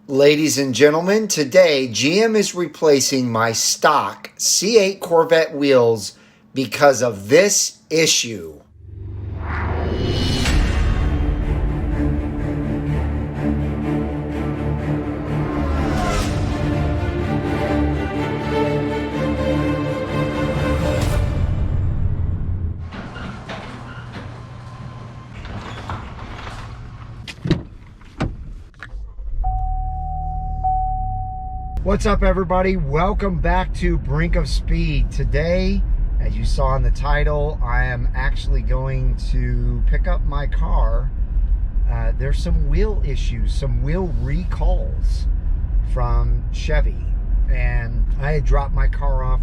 Ladies and gentlemen, today GM is replacing my stock C8 Corvette wheels because of this issue. What's up, everybody? Welcome back to Brink of Speed. Today, as you saw in the title, I am actually going to pick up my car. There's some wheel issues, some wheel recalls from Chevy. And I had dropped my car off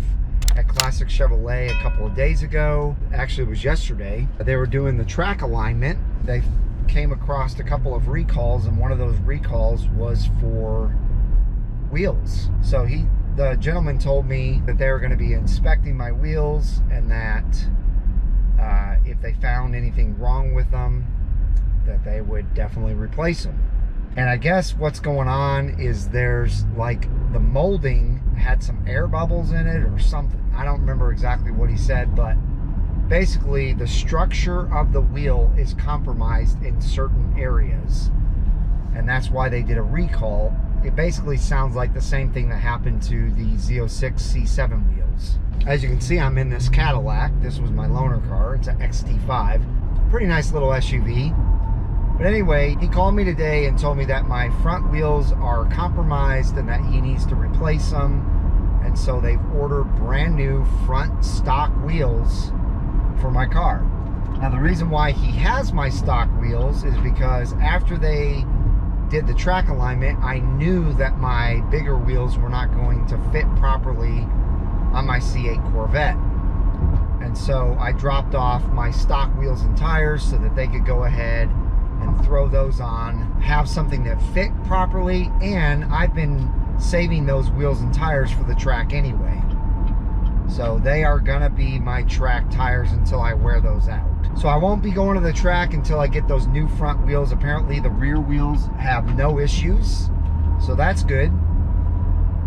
at Classic Chevrolet a couple of days ago. Actually, it was yesterday. They were doing the track alignment. They came across a couple of recalls, and one of those recalls was for wheels. So the gentleman told me that they were going to be inspecting my wheels, and that if they found anything wrong with them, that they would definitely replace them. And I guess what's going on is there's like the molding had some air bubbles in it or something. I don't remember exactly what he said, but basically the structure of the wheel is compromised in certain areas, and that's why they did a recall. It basically sounds like the same thing that happened to the Z06 C7 wheels. As you can see, I'm in this Cadillac. This was my loaner car. It's an XT5. Pretty nice little SUV. But anyway, he called me today and told me that my front wheels are compromised and that he needs to replace them. And so they've ordered brand new front stock wheels for my car. Now, the reason why he has my stock wheels is because after they did the track alignment, I knew that my bigger wheels were not going to fit properly on my C8 Corvette. And so I dropped off my stock wheels and tires so that they could go ahead and throw those on, have something that fit properly, and I've been saving those wheels and tires for the track anyway. So they are gonna be my track tires until I wear those out. So I won't be going to the track until I get those new front wheels. Apparently the rear wheels have no issues, so that's good.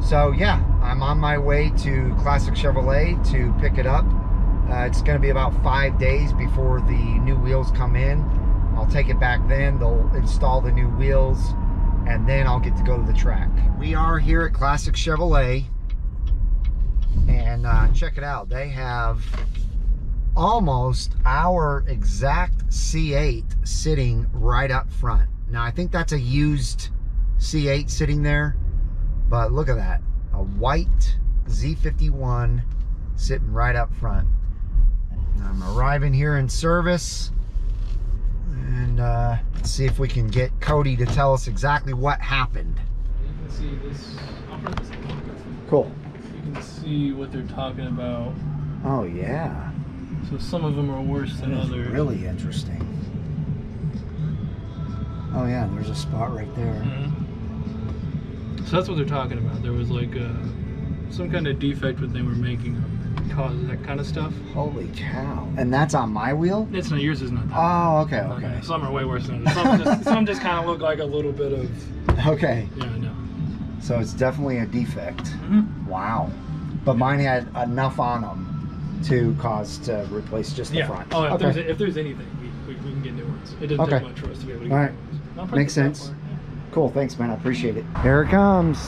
So yeah, I'm on my way to Classic Chevrolet to pick it up. It's gonna be about 5 days before the new wheels come in. I'll take it back then, they'll install the new wheels, and then I'll get to go to the track. We are here at Classic Chevrolet, and check it out. They have almost our exact C8 sitting right up front. Now, I think that's a used C8 sitting there, but look at that. A white Z51 sitting right up front. I'm arriving here in service, and let's see if we can get Cody to tell us exactly what happened. You can see this. I'll print this out. Cool. You can see what they're talking about. Oh, yeah. So some of them are worse than others. Really interesting. Oh yeah, there's a spot right there. Mm-hmm. So that's what they're talking about. There was like some kind of defect when they were making them that caused that kind of stuff. Holy cow. And that's on my wheel? It's not, yours is not that. Oh, okay, okay. Some are way worse than others. Some just kind of look like a little bit of... Okay. Yeah, I know. So it's definitely a defect. Mm-hmm. Wow. But mine had enough on them to cause to replace just the front. Oh, okay. If there's anything, we can get new ones. It doesn't take much for us to be able to get All right. new ones. Makes sense. Cool, thanks, man. I appreciate it. Here it comes.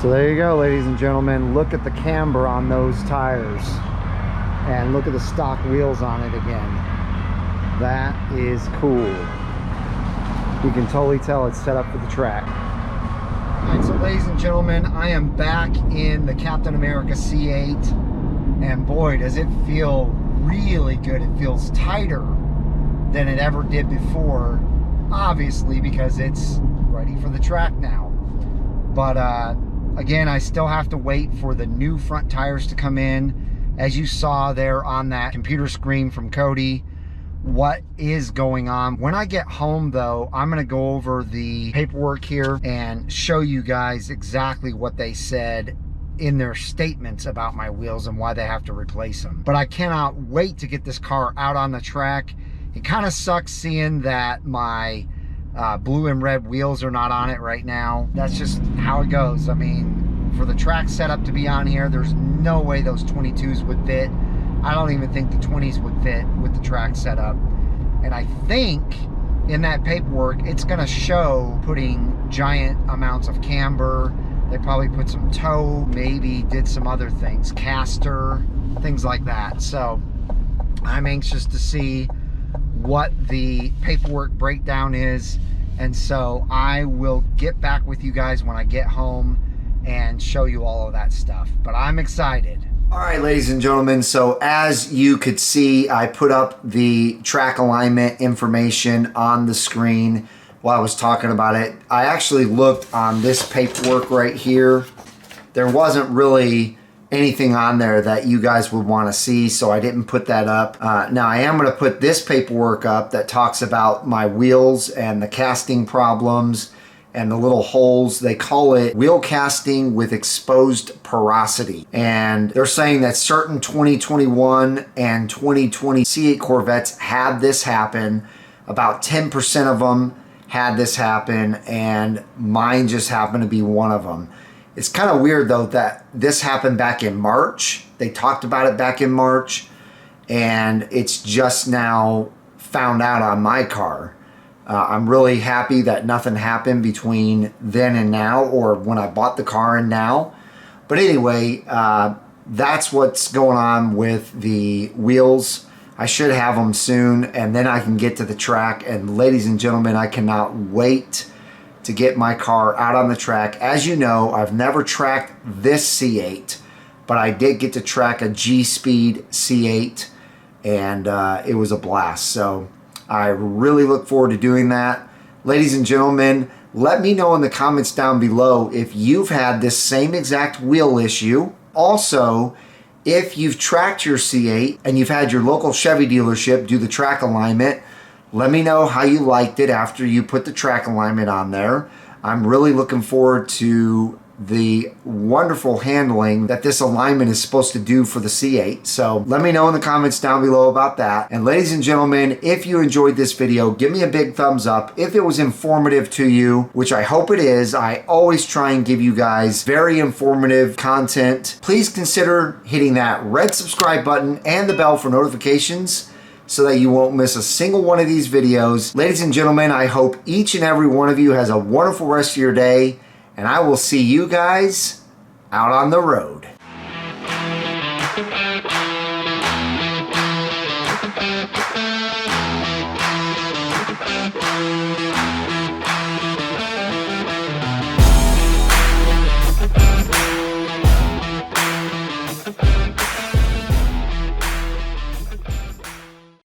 So there you go, ladies and gentlemen. Look at the camber on those tires, and look at the stock wheels on it again. That is cool. You can totally tell it's set up for the track. All right, so ladies and gentlemen, I am back in the Captain America C8, and boy, does it feel really good. It feels tighter than it ever did before, obviously because it's ready for the track now. But again, I still have to wait for the new front tires to come in. As you saw there on that computer screen from Cody, what is going on. When I get home though, I'm gonna go over the paperwork here and show you guys exactly what they said in their statements about my wheels and why they have to replace them. But I cannot wait to get this car out on the track. It kind of sucks seeing that my Blue and red wheels are not on it right now. That's just how it goes. I mean, for the track setup to be on here, there's no way those 22s would fit. I don't even think the 20s would fit with the track setup. And I think in that paperwork, it's gonna show putting giant amounts of camber. They probably put some toe, maybe did some other things, caster, things like that. So I'm anxious to see what the paperwork breakdown is. And so I will get back with you guys when I get home and show you all of that stuff. But I'm excited. All right, ladies and gentlemen, so as you could see, I put up the track alignment information on the screen while I was talking about it. I actually looked on this paperwork right here. There wasn't really anything on there that you guys would want to see, so I didn't put that up. Now I am going to put this paperwork up that talks about my wheels and the casting problems and the little holes. They call it wheel casting with exposed porosity. And they're saying that certain 2021 and 2020 C8 Corvettes had this happen. About 10% of them had this happen, and mine just happened to be one of them. It's kind of weird though that this happened back in March. They talked about it back in March, and it's just now found out on my car. I'm really happy that nothing happened between then and now, or when I bought the car and now. But anyway, that's what's going on with the wheels. I should have them soon, and then I can get to the track. And ladies and gentlemen, I cannot wait to get my car out on the track. As you know, I've never tracked this C8, but I did get to track a G-Speed C8, and it was a blast. So I really look forward to doing that. Ladies and gentlemen, let me know in the comments down below if you've had this same exact wheel issue. Also, if you've tracked your C8 and you've had your local Chevy dealership do the track alignment, let me know how you liked it after you put the track alignment on there. I'm really looking forward to the wonderful handling that this alignment is supposed to do for the C8. So let me know in the comments down below about that. And ladies and gentlemen, if you enjoyed this video, give me a big thumbs up. If it was informative to you, which I hope it is, I always try and give you guys very informative content. Please consider hitting that red subscribe button and the bell for notifications so that you won't miss a single one of these videos. Ladies and gentlemen, I hope each and every one of you has a wonderful rest of your day, and I will see you guys out on the road.